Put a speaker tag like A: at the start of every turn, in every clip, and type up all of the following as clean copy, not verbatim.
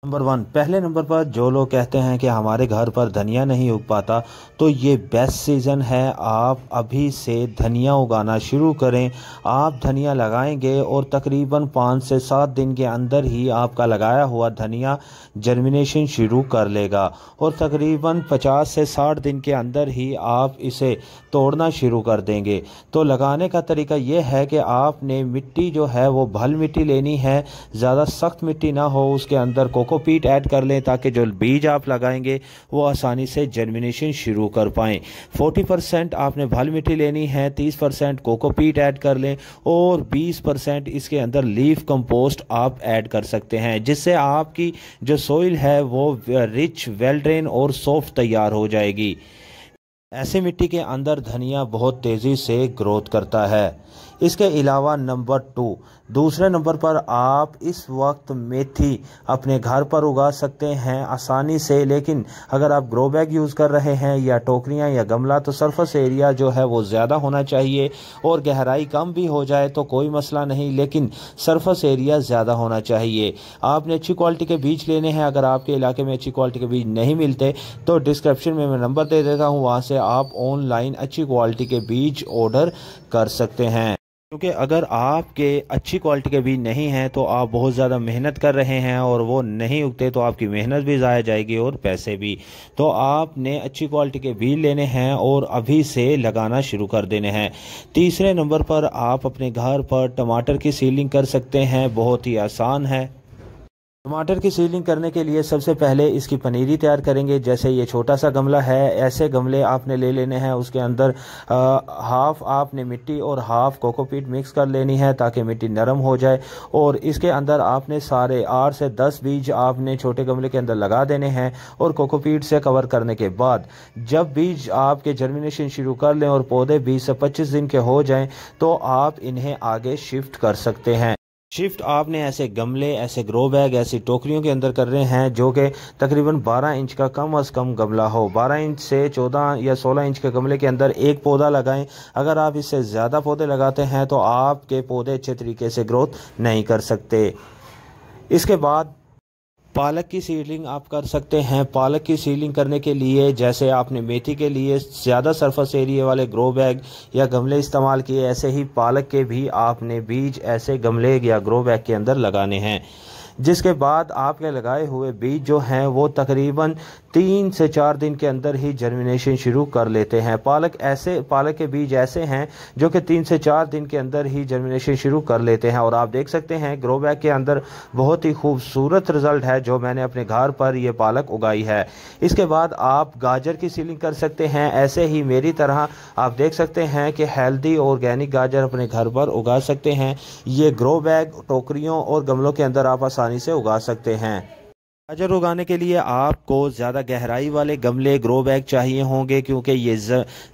A: Number 1, पहले number पर जो लोग कहते हैं कि हमारे घर पर धनिया नहीं उग पाता, तो ये बेस्ट सीज़न है। आप अभी से धनिया उगाना शुरू करें। आप धनिया लगाएंगे और तकरीबन 5 से 7 दिन के अंदर ही आपका लगाया हुआ धनिया जर्मिनेशन शुरू कर लेगा और तकरीबन 50 से 60 दिन के अंदर ही आप इसे तोड़ना शुरू कर देंगे। तो लगाने का तरीका यह है कि आपने मिट्टी जो है वो भल मिट्टी लेनी है, ज़्यादा सख्त मिट्टी ना हो। उसके अंदर कोकोपीट ऐड कर लें ताकि जो बीज आप लगाएंगे वो आसानी से जर्मिनेशन शुरू कर पाएँ। 40% आपने भल मिट्टी लेनी है, 30% कोकोपीट ऐड कर लें और 20% इसके अंदर लीफ कंपोस्ट आप ऐड कर सकते हैं, जिससे आपकी जो सोइल है वो रिच, वेल ड्रेन और सॉफ्ट तैयार हो जाएगी। ऐसी मिट्टी के अंदर धनिया बहुत तेज़ी से ग्रोथ करता है। इसके अलावा नंबर 2, दूसरे नंबर पर आप इस वक्त मेथी अपने घर पर उगा सकते हैं आसानी से। लेकिन अगर आप ग्रो बैग यूज़ कर रहे हैं या टोकरियां या गमला, तो सरफेस एरिया जो है वो ज़्यादा होना चाहिए और गहराई कम भी हो जाए तो कोई मसला नहीं, लेकिन सरफेस एरिया ज़्यादा होना चाहिए। आपने अच्छी क्वालिटी के बीज लेने हैं। अगर आपके इलाके में अच्छी क्वालिटी के बीज नहीं मिलते तो डिस्क्रिप्शन में मैं नंबर दे देता हूँ, वहाँ से आप ऑनलाइन अच्छी क्वालिटी के बीज ऑर्डर कर सकते हैं। क्योंकि अगर आपके अच्छी क्वालिटी के बीज नहीं हैं तो आप बहुत ज़्यादा मेहनत कर रहे हैं और वो नहीं उगते तो आपकी मेहनत भी ज़ाया जाएगी और पैसे भी। तो आपने अच्छी क्वालिटी के बीज लेने हैं और अभी से लगाना शुरू कर देने हैं। तीसरे नंबर पर आप अपने घर पर टमाटर की सीलिंग कर सकते हैं, बहुत ही आसान है। टमाटर की सीलिंग करने के लिए सबसे पहले इसकी पनीरी तैयार करेंगे। जैसे ये छोटा सा गमला है, ऐसे गमले आपने ले लेने हैं। उसके अंदर हाफ आपने मिट्टी और हाफ कोकोपीट मिक्स कर लेनी है ताकि मिट्टी नरम हो जाए और इसके अंदर आपने सारे 8 से 10 बीज आपने छोटे गमले के अंदर लगा देने हैं और कोकोपीट से कवर करने के बाद जब बीज आपके जर्मिनेशन शुरू कर लें और पौधे 20 से 25 दिन के हो जाएं तो आप इन्हें आगे शिफ्ट कर सकते हैं। शिफ्ट आपने ऐसे गमले, ऐसे ग्रो बैग, ऐसी टोकरियों के अंदर कर रहे हैं जो कि तकरीबन 12 इंच का कम अज़ कम गमला हो। 12 इंच से 14 या 16 इंच के गमले के अंदर एक पौधा लगाएं। अगर आप इससे ज़्यादा पौधे लगाते हैं तो आपके पौधे अच्छे तरीके से ग्रोथ नहीं कर सकते। इसके बाद पालक की सीलिंग आप कर सकते हैं। पालक की सीलिंग करने के लिए जैसे आपने मेथी के लिए ज़्यादा सरफेस एरिया वाले ग्रो बैग या गमले इस्तेमाल किए, ऐसे ही पालक के भी आपने बीज ऐसे गमले या ग्रो बैग के अंदर लगाने हैं। जिसके बाद आपके लगाए हुए बीज जो हैं वो तकरीबन 3 से 4 दिन के अंदर ही जर्मिनेशन शुरू कर लेते हैं। पालक के बीज ऐसे हैं जो कि 3 से 4 दिन के अंदर ही जर्मिनेशन शुरू कर लेते हैं और आप देख सकते हैं ग्रो बैग के अंदर बहुत ही खूबसूरत रिजल्ट है जो मैंने अपने घर पर ये पालक उगाई है। इसके बाद आप गाजर की सीलिंग कर सकते हैं। ऐसे ही मेरी तरह आप देख सकते हैं कि हेल्दी ऑर्गेनिक गाजर अपने घर पर उगा सकते हैं। ये ग्रो बैग, टोकरियों और गमलों के अंदर आप आसानी से उगा सकते हैं। गाजर उगाने के लिए आपको ज़्यादा गहराई वाले गमले, ग्रो बैग चाहिए होंगे क्योंकि ये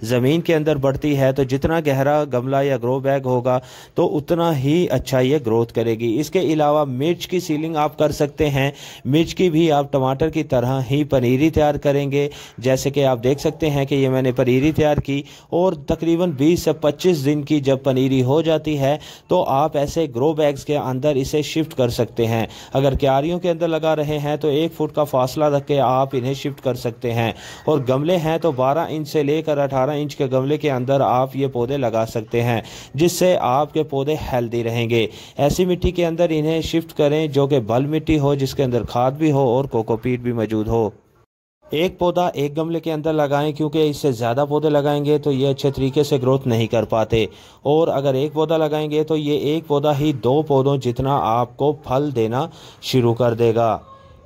A: ज़मीन के अंदर बढ़ती है। तो जितना गहरा गमला या ग्रो बैग होगा तो उतना ही अच्छा ये ग्रोथ करेगी। इसके अलावा मिर्च की सीलिंग आप कर सकते हैं। मिर्च की भी आप टमाटर की तरह ही पनीरी तैयार करेंगे। जैसे कि आप देख सकते हैं कि ये मैंने पनीरी तैयार की और तकरीबन 20 से 25 दिन की जब पनीरी हो जाती है तो आप ऐसे ग्रो बैग्स के अंदर इसे शिफ्ट कर सकते हैं। अगर क्यारियों के अंदर लगा रहे हैं तो 1 फुट का फासला रख के आप इन्हें शिफ्ट कर सकते हैं और गमले हैं तो 12 इंच से लेकर 18 इंच के गमले के अंदर आप ये पौधे लगा सकते हैं, जिससे आपके पौधे हेल्दी रहेंगे। ऐसी मिट्टी के अंदर इन्हें शिफ्ट करें जो कि बल मिट्टी हो, जिसके अंदर खाद भी हो और कोकोपीट भी मौजूद हो। एक पौधा एक गमले के अंदर लगाएं क्योंकि इससे ज़्यादा पौधे लगाएंगे तो ये अच्छे तरीके से ग्रोथ नहीं कर पाते और अगर एक पौधा लगाएंगे तो ये एक पौधा ही 2 पौधों जितना आपको फल देना शुरू कर देगा।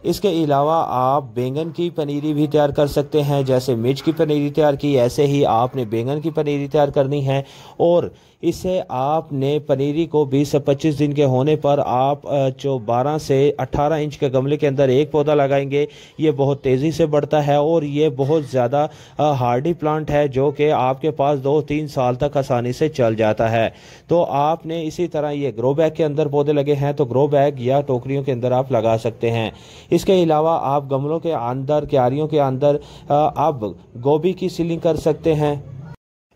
A: इसके अलावा आप बैंगन की पनीरी भी तैयार कर सकते हैं। जैसे मिर्च की पनीरी तैयार की, ऐसे ही आपने बैंगन की पनीरी तैयार करनी है और इससे आपने पनीरी को 20 से 25 दिन के होने पर आप जो 12 से 18 इंच के गमले के अंदर एक पौधा लगाएंगे। ये बहुत तेज़ी से बढ़ता है और ये बहुत ज़्यादा हार्डी प्लांट है जो कि आपके पास 2-3 साल तक आसानी से चल जाता है। तो आपने इसी तरह ये ग्रो बैग के अंदर पौधे लगे हैं तो ग्रो बैग या टोकरियों के अंदर आप लगा सकते हैं। इसके अलावा आप गमलों के अंदर, क्यारियों के अंदर आप गोभी की सीलिंग कर सकते हैं।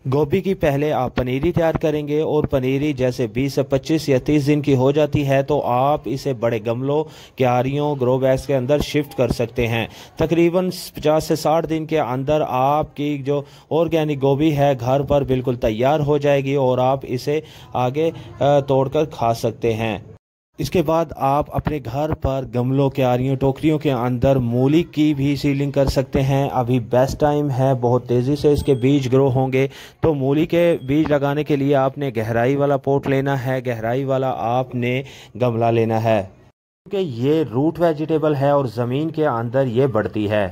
A: गोभी की पहले आप पनीरी तैयार करेंगे और पनीरी जैसे 20 से 25 या 30 दिन की हो जाती है तो आप इसे बड़े गमलों, क्यारियों, ग्रो बैग्स के अंदर शिफ्ट कर सकते हैं। तकरीबन 50 से 60 दिन के अंदर आपकी जो ऑर्गेनिक गोभी है घर पर बिल्कुल तैयार हो जाएगी और आप इसे आगे तोड़कर खा सकते हैं। इसके बाद आप अपने घर पर गमलों, क्यारियों, टोकरियों के अंदर मूली की भी सीलिंग कर सकते हैं। अभी बेस्ट टाइम है, बहुत तेज़ी से इसके बीज ग्रो होंगे। तो मूली के बीज लगाने के लिए आपने गहराई वाला पॉट लेना है, गहराई वाला आपने गमला लेना है, क्योंकि ये रूट वेजिटेबल है और ज़मीन के अंदर ये बढ़ती है।